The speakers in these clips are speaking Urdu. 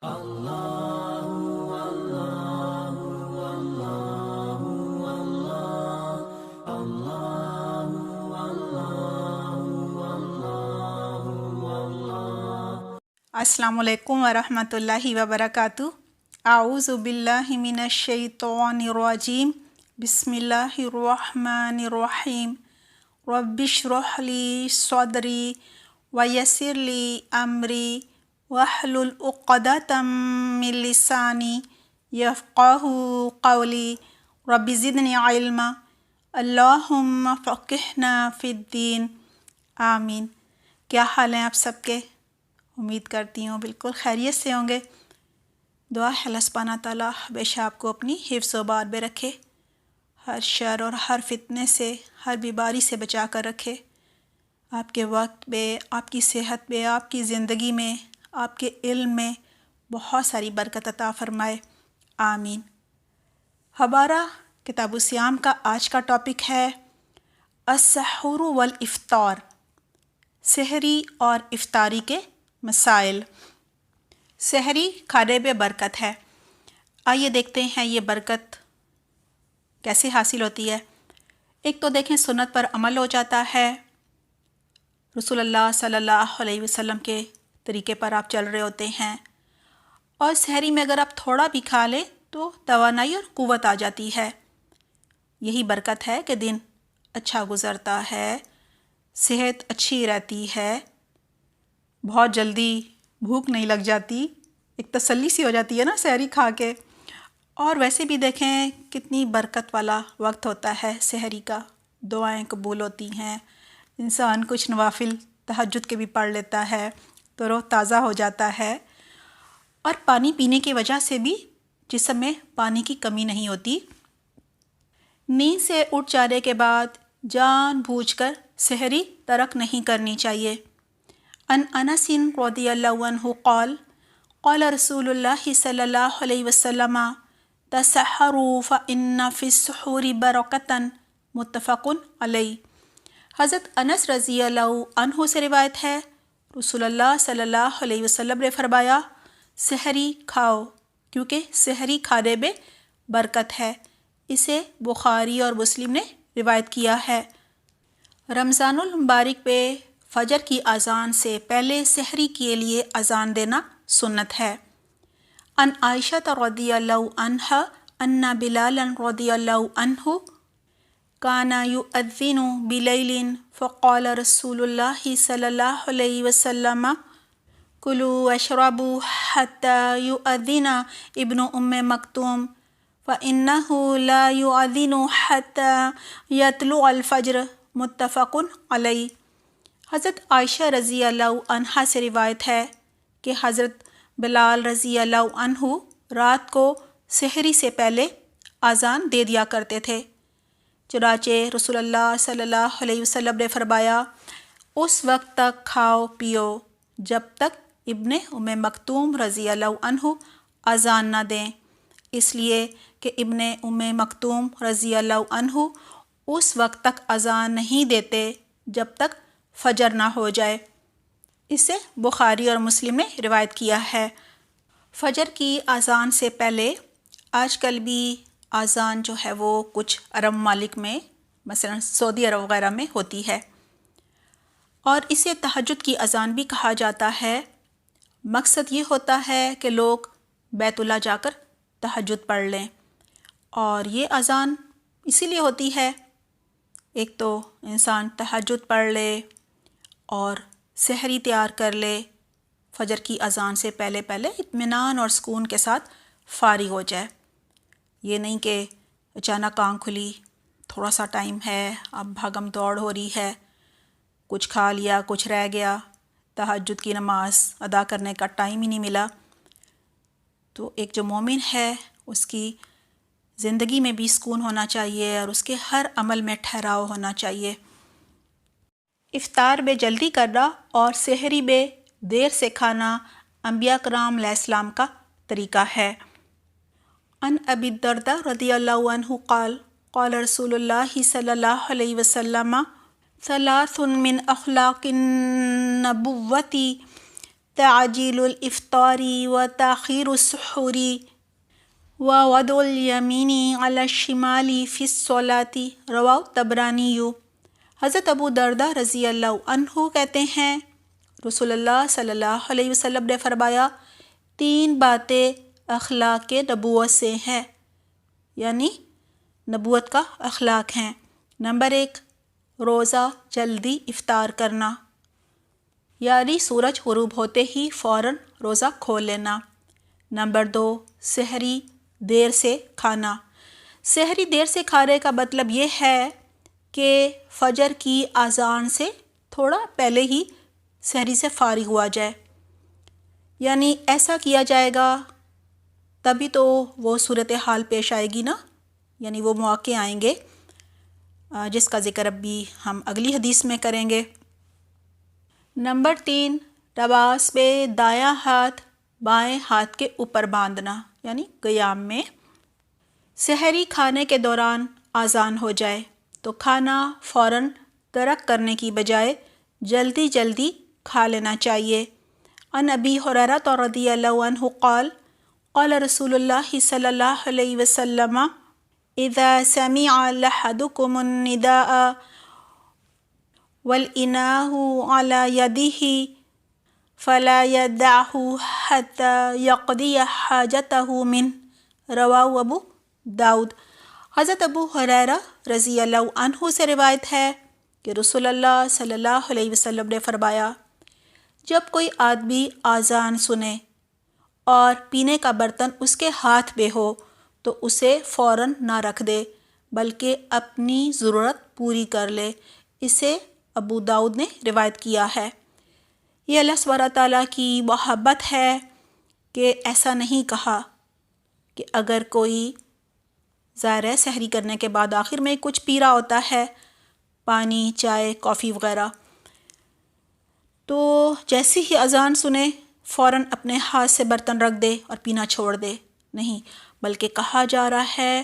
السلام علیکم ورحمۃ اللہ وبرکاتہ۔ اعوذ باللہ من الشیطان الرجیم، بسم اللہ الرحمن الرحیم۔ رب اشرح لی صدری ویسر لی امری واحلل عقدۃ من لسانی یفقہوا قولی، رب زدنی علما، اللہم فقہنا فی الدین، آمین۔ کیا حال ہیں آپ سب کے؟ امید کرتی ہوں بالکل خیریت سے ہوں گے۔ دعا ہے اللہ سبحانہ تعالیٰ ہمیشہ آپ کو اپنی حفظ و بار میں رکھے، ہر شر اور ہر فتنے سے، ہر بیماری سے بچا کر رکھے، آپ کے وقت میں، آپ کی صحت میں، آپ کی زندگی میں، آپ کے علم میں بہت ساری برکت عطا فرمائے، آمین۔ ہمارا کتاب الصیام کا آج کا ٹاپک ہے السحور والافطار، سحری اور افطاری کے مسائل۔ سحری کھانے میں برکت ہے، آئیے دیکھتے ہیں یہ برکت کیسے حاصل ہوتی ہے۔ ایک تو دیکھیں سنت پر عمل ہو جاتا ہے، رسول اللہ صلی اللہ علیہ وسلم کے طریقے پر آپ چل رہے ہوتے ہیں، اور سحری میں اگر آپ تھوڑا بھی کھا لیں تو توانائی اور قوت آ جاتی ہے۔ یہی برکت ہے کہ دن اچھا گزرتا ہے، صحت اچھی رہتی ہے، بہت جلدی بھوک نہیں لگ جاتی، ایک تسلی سی ہو جاتی ہے نا سحری کھا کے۔ اور ویسے بھی دیکھیں کتنی برکت والا وقت ہوتا ہے سحری کا، دعائیں قبول ہوتی ہیں، انسان کچھ نوافل تہجد کے بھی پڑھ لیتا ہے تو روح تازہ ہو جاتا ہے، اور پانی پینے کی وجہ سے بھی جسم میں پانی کی کمی نہیں ہوتی۔ نیند سے اٹھ جانے کے بعد جان بوجھ کر سحری ترک نہیں کرنی چاہیے۔ عن انس رضی اللہ عنہ قال قال رسول اللہ صلی اللہ علیہ وسلم تسحروا فإن فی السحور برکۃ، متفق علیہ۔ حضرت انس رضی اللہ عنہ سے روایت ہے، رسول اللہ صلی اللہ علیہ وسلم نے فرمایا سحری کھاؤ کیونکہ سحری کھانے میں برکت ہے۔ اسے بخاری اور مسلم نے روایت کیا ہے۔ رمضان المبارک میں فجر کی اذان سے پہلے سحری کے لیے اذان دینا سنت ہے۔ عن عائشہ رضی اللہ عنہا ان بلالا رضی اللہ عنہ کان یؤذن بلیل فقال رسول اللہ صلی اللہ علیہ وسلم کلوا واشربوا حتى یؤذن ابن ام مکتوم فإنه لا یؤذن حتى یطلع الفجر، متفق علیہ۔ حضرت عائشہ رضی اللہ عنہا سے روایت ہے کہ حضرت بلال رضی اللہ عنہ رات کو سحری سے پہلے اذان دے دیا کرتے تھے، چنانچہ رسول اللہ صلی اللہ علیہ وسلم نے فرمایا اس وقت تک کھاؤ پیو جب تک ابن ام مکتوم رضی اللہ عنہ اذان نہ دیں، اس لیے کہ ابن ام مکتوم رضی اللہ عنہ اس وقت تک اذان نہیں دیتے جب تک فجر نہ ہو جائے۔ اسے بخاری اور مسلم نے روایت کیا ہے۔ فجر کی اذان سے پہلے آج کل بھی اذان جو ہے وہ کچھ عرب ممالک میں مثلا سعودی عرب وغیرہ میں ہوتی ہے، اور اسے تہجد کی اذان بھی کہا جاتا ہے۔ مقصد یہ ہوتا ہے کہ لوگ بیت اللہ جا کر تہجد پڑھ لیں، اور یہ اذان اسی لیے ہوتی ہے ایک تو انسان تہجد پڑھ لے اور سحری تیار کر لے، فجر کی اذان سے پہلے اطمینان اور سکون کے ساتھ فارغ ہو جائے۔ یہ نہیں کہ اچانک آنکھ کھلی، تھوڑا سا ٹائم ہے، اب بھاگم دوڑ ہو رہی ہے، کچھ کھا لیا کچھ رہ گیا، تہجد کی نماز ادا کرنے کا ٹائم ہی نہیں ملا۔ تو ایک جو مومن ہے اس کی زندگی میں بھی سکون ہونا چاہیے اور اس کے ہر عمل میں ٹھہراؤ ہونا چاہیے۔ افطار میں جلدی کرنا اور سحری میں دیر سے کھانا انبیاء کرام علیہ السلام کا طریقہ ہے۔ عن ابی الدرداء رضی اللہ عنہ قال قال رسول اللہ صلی اللہ علیہ وسلم ثلاث من اخلاق النبوۃ تعجیل الافطاری و تاخیر السحوری و وضع الیمینی علی الشمالی فی الصلاۃ، رواہ طبرانی۔ حضرت ابو دردہ رضی اللہ عنہ کہتے ہیں رسول اللہ صلی اللہ علیہ وسلم نے فرمایا 3 باتیں اخلاق نبوت سے ہیں، یعنی نبوت کا اخلاق ہیں۔ نمبر 1، روزہ جلدی افطار کرنا، یعنی سورج غروب ہوتے ہی فوراً روزہ کھول لینا۔ نمبر 2، سحری دیر سے کھانا۔ سحری دیر سے کھانے کا مطلب یہ ہے کہ فجر کی اذان سے تھوڑا پہلے ہی سحری سے فارغ ہوا جائے، یعنی ایسا کیا جائے گا تبھی تو وہ صورتحال پیش آئے گی نا، یعنی وہ مواقع آئیں گے جس کا ذکر اب بھی ہم اگلی حدیث میں کریں گے۔ نمبر 3، نماز میں دایاں ہاتھ بائیں ہاتھ کے اوپر باندھنا، یعنی قیام میں سحری کھانے کے دوران اذان ہو جائے تو کھانا فوراً ترک کرنے کی بجائے جلدی جلدی کھا لینا چاہیے۔ عن ابی ہریرہ رضی اللہ عنہ قال قال رسول اللہ صلی اللہ علیہ وسلم اذا سمع احدکم النداء والاناء على يده فلا يدعه حتى يقضي حاجته منه، رواہ ابو داؤد۔ حضرت ابو ہریرہ رضی اللہ عنہ سے روایت ہے کہ رسول اللہ صلی اللہ علیہ وسلم نے فرمایا جب کوئی آدمی اذان سنے اور پینے کا برتن اس کے ہاتھ میں ہو تو اسے فوراً نہ رکھ دے بلکہ اپنی ضرورت پوری کر لے۔ اسے ابو داؤد نے روایت کیا ہے۔ یہ اللہ سبحانہ تعالیٰ کی محبت ہے کہ ایسا نہیں کہا کہ اگر کوئی ظاہر ہے سحری کرنے کے بعد آخر میں کچھ پی رہا ہوتا ہے، پانی، چائے، کافی وغیرہ، تو جیسے ہی اذان سنے فوراً اپنے ہاتھ سے برتن رکھ دے اور پینا چھوڑ دے، نہیں، بلکہ کہا جا رہا ہے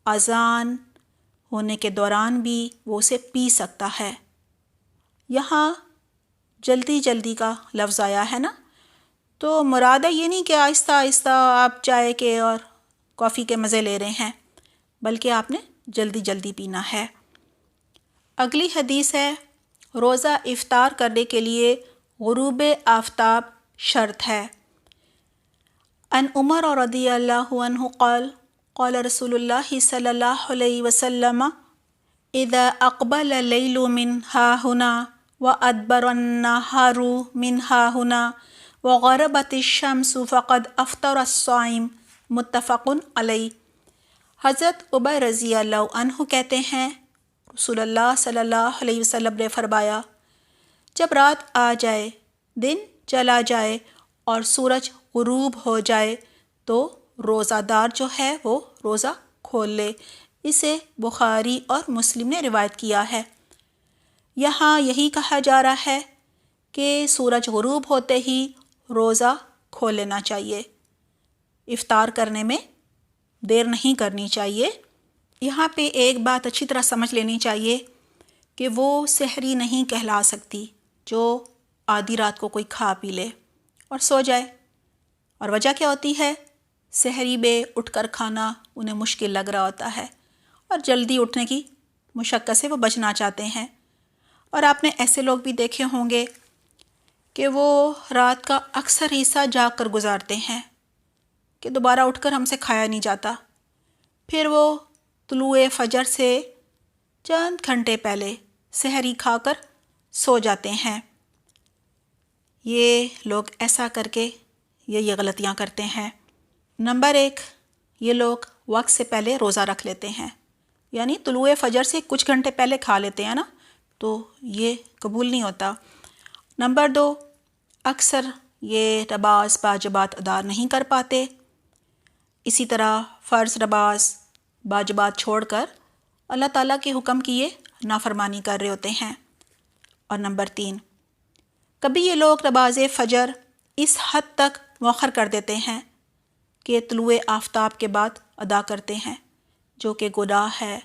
اذان ہونے کے دوران بھی وہ اسے پی سکتا ہے۔ یہاں جلدی جلدی کا لفظ آیا ہے نا، تو مراد یہ نہیں کہ آہستہ آہستہ آپ چائے کے اور کافی کے مزے لے رہے ہیں، بلکہ آپ نے جلدی جلدی پینا ہے۔ اگلی حدیث ہے روزہ افطار کرنے کے لیے غروب آفتاب شرط ہے۔ عن عمر رضی اللہ عنہ قال قال رسول اللہ صلی اللہ علیہ وسلم اذا اقبل اللیل من ہاہنا وادبر النہار من ہاہنا وغربت الشمس فقد افطر الصائم، متفق علیہ۔ حضرت عمر رضی اللہ عنہ کہتے ہیں رسول اللہ صلی اللہ علیہ وسلم نے فرمایا جب رات آ جائے، دن چلا جائے اور سورج غروب ہو جائے تو روزہ دار جو ہے وہ روزہ کھول لے۔ اسے بخاری اور مسلم نے روایت کیا ہے۔ یہاں یہی کہا جا رہا ہے کہ سورج غروب ہوتے ہی روزہ کھول لینا چاہیے، افطار کرنے میں دیر نہیں کرنی چاہیے۔ یہاں پہ ایک بات اچھی طرح سمجھ لینی چاہیے کہ وہ سحری نہیں کہلا سکتی جو آدھی رات کو کوئی کھا پی لے اور سو جائے، اور وجہ کیا ہوتی ہے؟ سحری میں اٹھ کر کھانا انہیں مشکل لگ رہا ہوتا ہے اور جلدی اٹھنے کی مشقت سے وہ بچنا چاہتے ہیں۔ اور آپ نے ایسے لوگ بھی دیکھے ہوں گے کہ وہ رات کا اکثر حصہ جاگ کر گزارتے ہیں کہ دوبارہ اٹھ کر ہم سے کھایا نہیں جاتا، پھر وہ طلوع فجر سے چند گھنٹے پہلے سحری کھا کر سو جاتے ہیں۔ یہ لوگ ایسا کر کے یہ غلطیاں کرتے ہیں۔ نمبر 1، یہ لوگ وقت سے پہلے روزہ رکھ لیتے ہیں، یعنی طلوع فجر سے کچھ گھنٹے پہلے کھا لیتے ہیں نا، تو یہ قبول نہیں ہوتا۔ نمبر 2، اکثر یہ نماز باجماعت ادا نہیں کر پاتے، اسی طرح فرض نماز باجماعت چھوڑ کر اللہ تعالیٰ کے حکم کی یہ نافرمانی کر رہے ہوتے ہیں۔ اور نمبر 3، کبھی یہ لوگ نماز فجر اس حد تک مؤخر کر دیتے ہیں کہ طلوع آفتاب کے بعد ادا کرتے ہیں، جو کہ گناہ ہے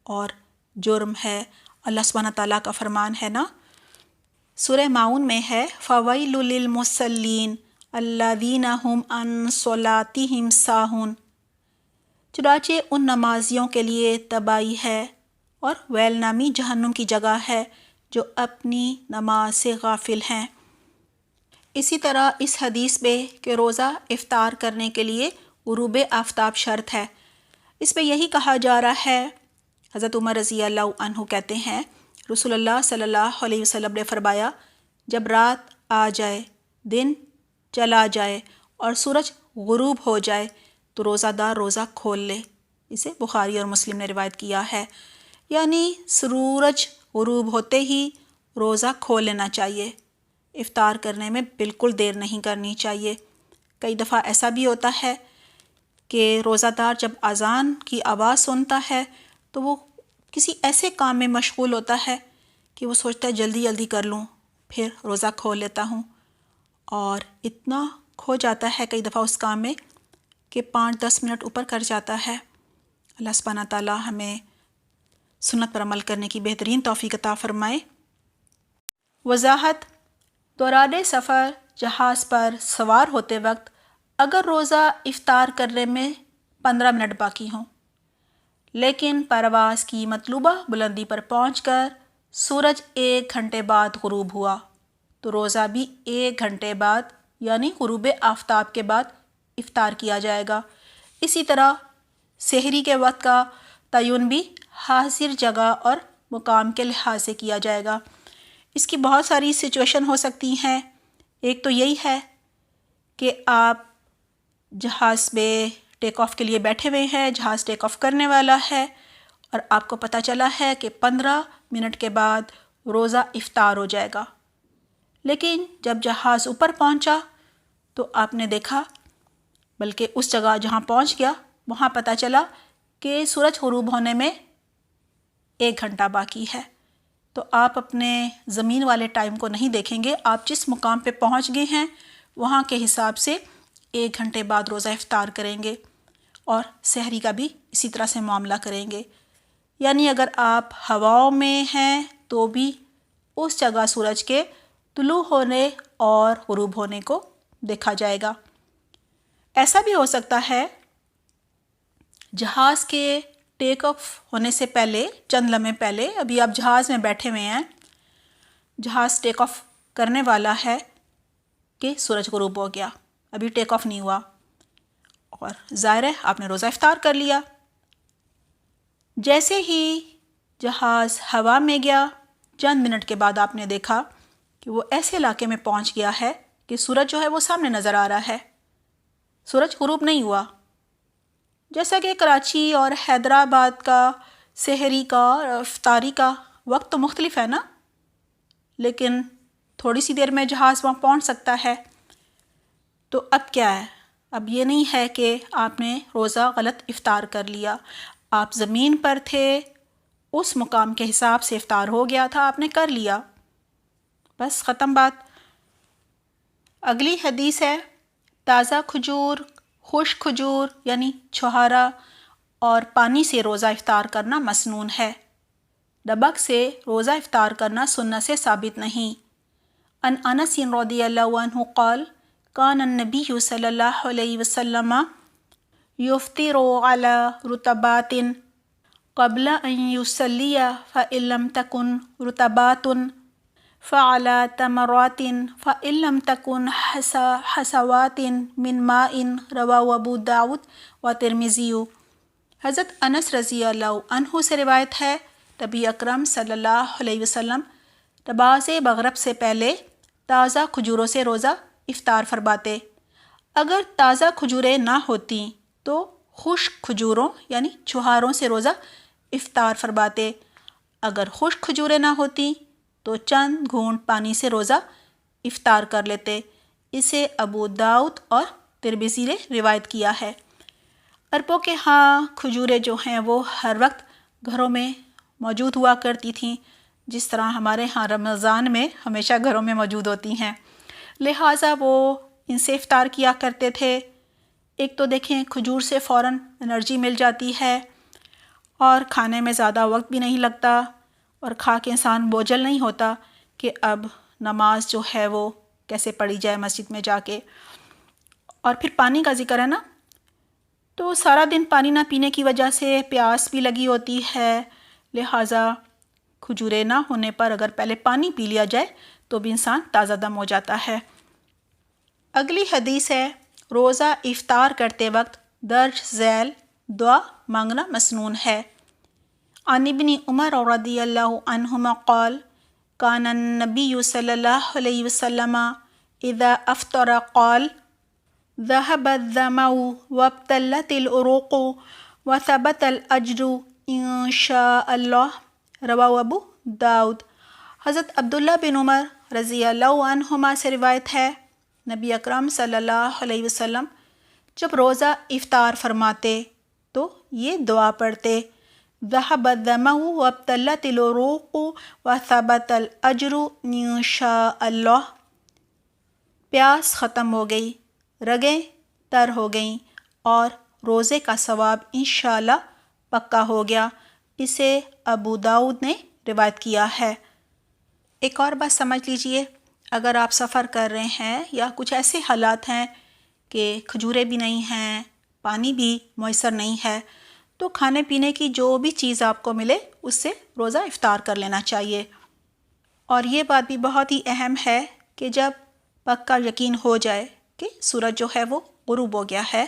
اور جرم ہے۔ اللہ سبحانہ تعالیٰ کا فرمان ہے نا سورہ معون میں ہے فَوَيْلٌ لِّلْمُصَلِّينَ الَّذِينَ هُمْ عَن صَلَاتِهِمْ سَاهُونَ۔ چنانچہ ان نمازیوں کے لیے تباہی ہے اور ویل نامی جہنم کی جگہ ہے جو اپنی نماز سے غافل ہیں۔ اسی طرح اس حدیث میں کہ روزہ افطار کرنے کے لیے غروب آفتاب شرط ہے، اس میں یہی کہا جا رہا ہے۔ حضرت عمر رضی اللہ عنہ کہتے ہیں رسول اللہ صلی اللہ علیہ وسلم نے فرمایا جب رات آ جائے، دن چلا جائے اور سورج غروب ہو جائے تو روزہ دار روزہ کھول لے۔ اسے بخاری اور مسلم نے روایت کیا ہے، یعنی سورج غروب ہوتے ہی روزہ کھول لینا چاہیے، افطار کرنے میں بالکل دیر نہیں کرنی چاہیے۔ کئی دفعہ ایسا بھی ہوتا ہے کہ روزہ دار جب اذان کی آواز سنتا ہے تو وہ کسی ایسے کام میں مشغول ہوتا ہے کہ وہ سوچتا ہے جلدی جلدی کر لوں پھر روزہ کھول لیتا ہوں، اور اتنا کھو جاتا ہے کئی دفعہ اس کام میں کہ 5-10 منٹ اوپر کر جاتا ہے۔ اللہ سبحانہ تعالیٰ ہمیں سنت پر عمل کرنے کی بہترین توفیق عطا فرمائے۔ وضاحت: دوران سفر جہاز پر سوار ہوتے وقت اگر روزہ افطار کرنے میں 15 منٹ باقی ہوں لیکن پرواز کی مطلوبہ بلندی پر پہنچ کر سورج 1 گھنٹے بعد غروب ہوا تو روزہ بھی 1 گھنٹے بعد یعنی غروب آفتاب کے بعد افطار کیا جائے گا۔ اسی طرح سحری کے وقت کا تعین بھی حاضر جگہ اور مقام کے لحاظ سے کیا جائے گا۔ اس کی بہت ساری سچویشن ہو سکتی ہیں۔ ایک تو یہی ہے کہ آپ جہاز میں ٹیک آف کے لیے بیٹھے ہوئے ہیں، جہاز ٹیک آف کرنے والا ہے اور آپ کو پتہ چلا ہے کہ 15 منٹ کے بعد روزہ افطار ہو جائے گا، لیکن جب جہاز اوپر پہنچا تو آپ نے دیکھا، بلکہ اس جگہ جہاں پہنچ گیا وہاں پتہ چلا کہ سورج غروب ہونے میں 1 گھنٹہ باقی ہے، تو آپ اپنے زمین والے ٹائم کو نہیں دیکھیں گے، آپ جس مقام پہ پہنچ گئے ہیں وہاں کے حساب سے 1 گھنٹے بعد روزہ افطار کریں گے، اور سحری کا بھی اسی طرح سے معاملہ کریں گے۔ یعنی اگر آپ ہواؤں میں ہیں تو بھی اس جگہ سورج کے طلوع ہونے اور غروب ہونے کو دیکھا جائے گا۔ ایسا بھی ہو سکتا ہے جہاز کے ٹیک آف ہونے سے پہلے چند لمحے پہلے، ابھی آپ جہاز میں بیٹھے ہوئے ہیں، جہاز ٹیک آف کرنے والا ہے کہ سورج غروب ہو گیا، ابھی ٹیک آف نہیں ہوا، اور ظاہر ہے آپ نے روزہ افطار کر لیا۔ جیسے ہی جہاز ہوا میں گیا چند منٹ کے بعد آپ نے دیکھا کہ وہ ایسے علاقے میں پہنچ گیا ہے کہ سورج جو ہے وہ سامنے نظر آ رہا ہے، سورج غروب نہیں ہوا۔ جیسا کہ کراچی اور حیدرآباد کا سحری کا اور افطاری کا وقت تو مختلف ہے نا، لیکن تھوڑی سی دیر میں جہاز وہاں پہنچ سکتا ہے۔ تو اب کیا ہے؟ اب یہ نہیں ہے کہ آپ نے روزہ غلط افطار کر لیا، آپ زمین پر تھے، اس مقام کے حساب سے افطار ہو گیا تھا، آپ نے کر لیا، بس ختم بات۔ اگلی حدیث ہے تازہ کھجور، خشک کھجور یعنی چھہارا اور پانی سے روزہ افطار کرنا مسنون ہے، نمک سے روزہ افطار کرنا سنت سے ثابت نہیں۔ عن انس رضی اللہ عنہ قال کان النبی صلی اللہ علیہ وسلم یفطر علی رطبات قبل ان یصلی فإن لم تکن رطبات فعلی تمرات فإن لم تکن حسوات من ماء رواہ ابو داود و ترمذی۔ حضرت انس رضی اللہ عنہ سے روایت ہے نبی اکرم صلی اللہ علیہ وسلم نماز مغرب سے پہلے تازہ کھجوروں سے روزہ افطار فرماتے، اگر تازہ کھجوریں نہ ہوتیں تو خشک کھجوروں یعنی چھہاروں سے روزہ افطار فرماتے، اگر خشک کھجوریں نہ ہوتیں تو چند گھونٹ پانی سے روزہ افطار کر لیتے۔ اسے ابو داؤد اور ترمذی نے روایت کیا ہے۔ عربوں کے ہاں کھجوریں جو ہیں وہ ہر وقت گھروں میں موجود ہوا کرتی تھیں، جس طرح ہمارے ہاں رمضان میں ہمیشہ گھروں میں موجود ہوتی ہیں، لہٰذا وہ ان سے افطار کیا کرتے تھے۔ ایک تو دیکھیں کھجور سے فوراً انرجی مل جاتی ہے اور کھانے میں زیادہ وقت بھی نہیں لگتا، اور کھا کے انسان بوجھل نہیں ہوتا کہ اب نماز جو ہے وہ کیسے پڑھی جائے مسجد میں جا کے۔ اور پھر پانی کا ذکر ہے نا، تو سارا دن پانی نہ پینے کی وجہ سے پیاس بھی لگی ہوتی ہے، لہٰذا کھجورے نہ ہونے پر اگر پہلے پانی پی لیا جائے تو بھی انسان تازہ دم ہو جاتا ہے۔ اگلی حدیث ہے، روزہ افطار کرتے وقت درج ذیل دعا مانگنا مسنون ہے۔ عن ابن عمر رضی اللہ عنہما قال کان النبی صلی اللہ علیہ وسلم اذا افطر قال ذهب الظمأ وابتلت العروق وثبت الاجر ان شاء اللہ، رواہ ابو داؤد۔ حضرت عبداللہ بن عمر رضی اللہ عنہما سے روایت ہے، نبی اکرم صلی اللہ علیہ وسلم جب روزہ افطار فرماتے تو یہ دعا پڑھتے، ذهب الظمأ وابتلت العروق وثبت الاجر ان شاء اللہ، پیاس ختم ہو گئی، رگیں تر ہو گئیں اور روزے کا ثواب انشاءاللہ پکا ہو گیا۔ اسے ابو داؤد نے روایت کیا ہے۔ ایک اور بات سمجھ لیجئے، اگر آپ سفر کر رہے ہیں یا کچھ ایسے حالات ہیں کہ کھجورے بھی نہیں ہیں، پانی بھی میسر نہیں ہے، تو کھانے پینے کی جو بھی چیز آپ کو ملے اس سے روزہ افطار کر لینا چاہیے۔ اور یہ بات بھی بہت ہی اہم ہے کہ جب پکا یقین ہو جائے کہ سورج جو ہے وہ غروب ہو گیا ہے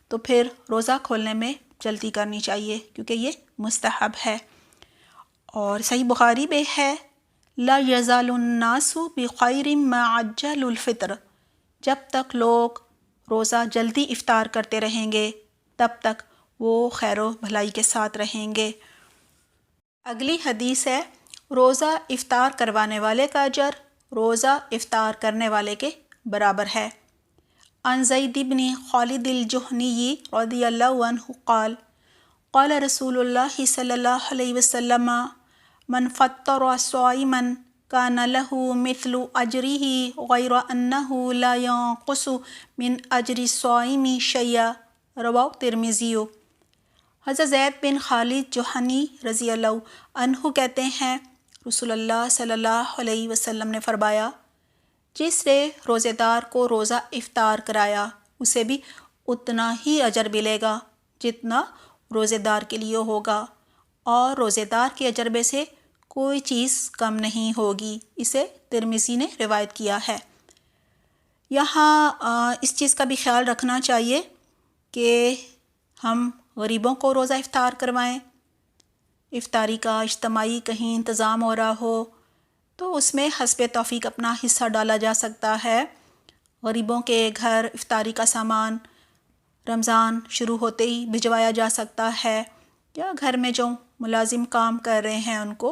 تو پھر روزہ کھولنے میں جلدی کرنی چاہیے، کیونکہ یہ مستحب ہے۔ اور صحیح بخاری میں ہے، لا یزال الناس بخیر ما عجل الفطر، جب تک لوگ روزہ جلدی افطار کرتے رہیں گے تب تک وہ خیر و بھلائی کے ساتھ رہیں گے۔ اگلی حدیث ہے، روزہ افطار کروانے والے کا اجر روزہ افطار کرنے والے کے برابر ہے۔ عن زید بن خالد الجہنی رضی اللہ عنہ قال قال رسول اللہ صلی اللہ علیہ وسلم من فطر صائما کان لہ مثل اجرہ غیر انہ لا ینقص من اجر الصائم شیئا، رواہ ترمذی۔ حضرت زید بن خالد جوہنی رضی اللہ عنہ کہتے ہیں، رسول اللہ صلی اللہ علیہ وسلم نے فرمایا، جس نے روزے دار کو روزہ افطار کرایا اسے بھی اتنا ہی اجر ملے گا جتنا روزے دار کے لیے ہوگا، اور روزے دار کے اجر میں سے کوئی چیز کم نہیں ہوگی۔ اسے ترمذی نے روایت کیا ہے۔ یہاں اس چیز کا بھی خیال رکھنا چاہیے کہ ہم غریبوں کو روزہ افطار کروائیں۔ افطاری کا اجتماعی کہیں انتظام ہو رہا ہو تو اس میں حسب توفیق اپنا حصہ ڈالا جا سکتا ہے۔ غریبوں کے گھر افطاری کا سامان رمضان شروع ہوتے ہی بھجوایا جا سکتا ہے، یا گھر میں جو ملازم کام کر رہے ہیں ان کو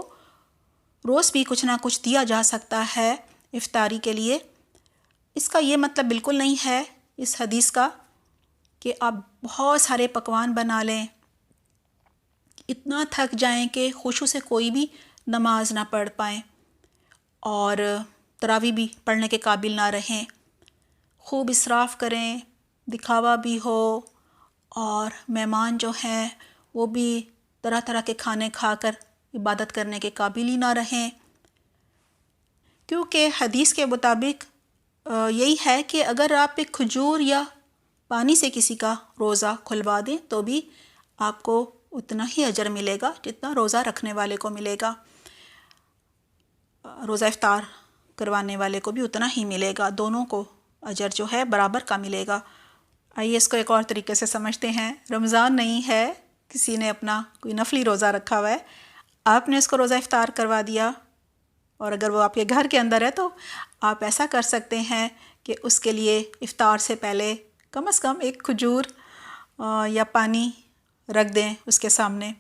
روز بھی کچھ نہ کچھ دیا جا سکتا ہے افطاری کے لیے۔ اس کا یہ مطلب بالکل نہیں ہے اس حدیث کا کہ آپ بہت سارے پکوان بنا لیں، اتنا تھک جائیں کہ خشوع سے کوئی بھی نماز نہ پڑھ پائیں اور تراویح بھی پڑھنے کے قابل نہ رہیں، خوب اسراف کریں، دکھاوا بھی ہو، اور مہمان جو ہیں وہ بھی طرح طرح کے کھانے کھا کر عبادت کرنے کے قابل ہی نہ رہیں۔ کیونکہ حدیث کے مطابق یہی ہے کہ اگر آپ ایک کھجور یا پانی سے کسی کا روزہ کھلوا دیں تو بھی آپ کو اتنا ہی اجر ملے گا جتنا روزہ رکھنے والے کو ملے گا، روزہ افطار کروانے والے کو بھی اتنا ہی ملے گا، دونوں کو اجر جو ہے برابر کا ملے گا۔ آئیے اس کو ایک اور طریقے سے سمجھتے ہیں۔ رمضان نہیں ہے، کسی نے اپنا کوئی نفلی روزہ رکھا ہوا ہے، آپ نے اس کو روزہ افطار کروا دیا، اور اگر وہ آپ کے گھر کے اندر ہے تو آپ ایسا کر سکتے ہیں کہ اس کے لیے افطار سے پہلے کم از کم ایک کھجور یا پانی رکھ دیں اس کے سامنے،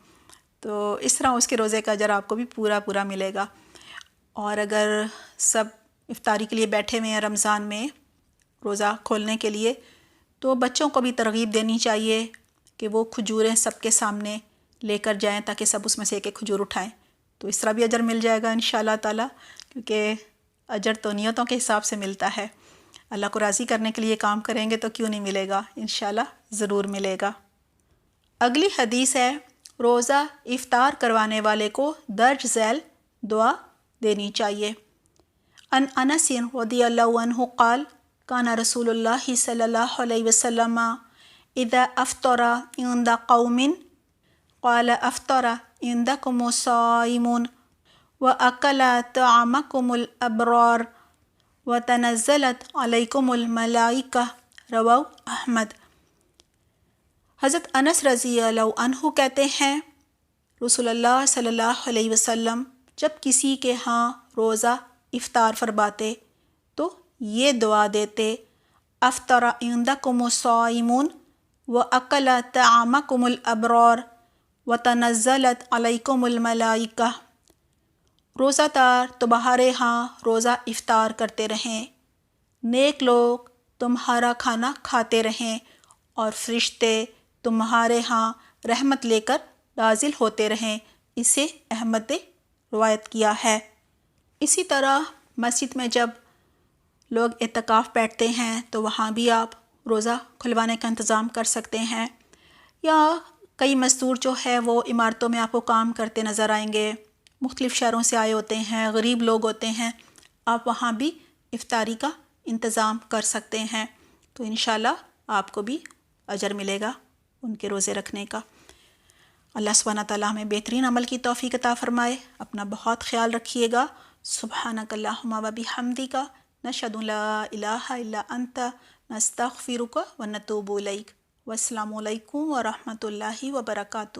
تو اس طرح اس کے روزے کا اجر آپ کو بھی پورا پورا ملے گا۔ اور اگر سب افطاری کے لیے بیٹھے ہوئے ہیں رمضان میں روزہ کھولنے کے لیے، تو بچوں کو بھی ترغیب دینی چاہیے کہ وہ کھجوریں سب کے سامنے لے کر جائیں تاکہ سب اس میں سے ایک ایک کھجور اٹھائیں، تو اس طرح بھی اجر مل جائے گا انشاءاللہ تعالیٰ، کیونکہ اجر تو نیتوں کے حساب سے ملتا ہے۔ اللہ کو راضی کرنے کے لیے کام کریں گے تو کیوں نہیں ملے گا، انشاءاللہ ضرور ملے گا۔ اگلی حدیث ہے، روزہ افطار کروانے والے کو درج ذیل دعا دینی چاہیے۔ عن انس رضی اللہ عنہ قال کان رسول اللہ صلی اللہ علیہ وسلم اذا افطر عند قوم قال افطر عندكم الصائمون واكل طعامكم الابرار وتنزلت علیکم الملائکہ رواہ احمد۔ حضرت انس رضی اللہ عنہ کہتے ہیں رسول اللہ صلی اللہ علیہ وسلم جب کسی کے ہاں روزہ افطار فرماتے تو یہ دعا دیتے، افطر عندکم الصائمون واکل طعامکم الابرار وتنزلت علیکم الملائکہ، روزہ دار تمہارے ہاں روزہ افطار کرتے رہیں، نیک لوگ تمہارا کھانا کھاتے رہیں اور فرشتے تمہارے ہاں رحمت لے کر نازل ہوتے رہیں۔ اسے احمد نے روایت کیا ہے۔ اسی طرح مسجد میں جب لوگ اعتکاف بیٹھتے ہیں تو وہاں بھی آپ روزہ کھلوانے کا انتظام کر سکتے ہیں، یا کئی مزدور جو ہے وہ عمارتوں میں آپ کو کام کرتے نظر آئیں گے، مختلف شہروں سے آئے ہوتے ہیں، غریب لوگ ہوتے ہیں، آپ وہاں بھی افطاری کا انتظام کر سکتے ہیں، تو انشاءاللہ آپ کو بھی اجر ملے گا ان کے روزے رکھنے کا۔ اللہ سبحانہ تعالیٰ ہمیں بہترین عمل کی توفیق عطا فرمائے۔ اپنا بہت خیال رکھیے گا۔ سبحانک اللہم و بحمدک نشہد ان لا الہ الا انت نستغفرک و نتوب الیک۔ والسلام علیکم ورحمۃ اللہ وبرکاتہ۔